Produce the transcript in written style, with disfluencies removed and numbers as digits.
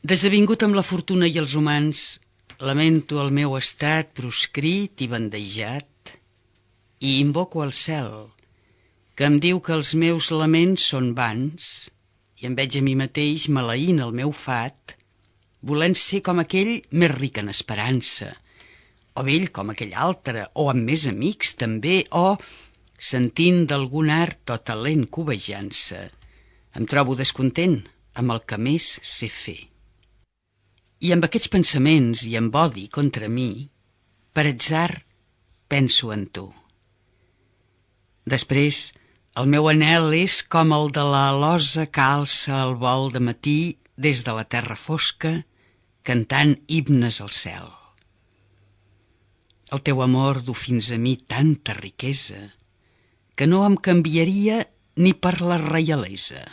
Desavingut amb la fortuna i els humans, lamento el meu estat proscrit i bandejat i invoco el cel, que em diu que els meus laments són vans, i em veig a mi mateix maleint el meu fat, volent ser com aquell més ric en esperança, o vell com aquell altre, o amb més amics també, o sentint d'algun art o talent covejant-se, em trobo descontent amb el que més sé fer. I amb aquests pensaments i amb odi contra mi, per atzar penso en tu. Després, el meu anhel és com el de la alosa que alça el vol de matí des de la terra fosca, cantant himnes al cel. El teu amor du fins a mi tanta riquesa que no em canviaria ni per la reialesa.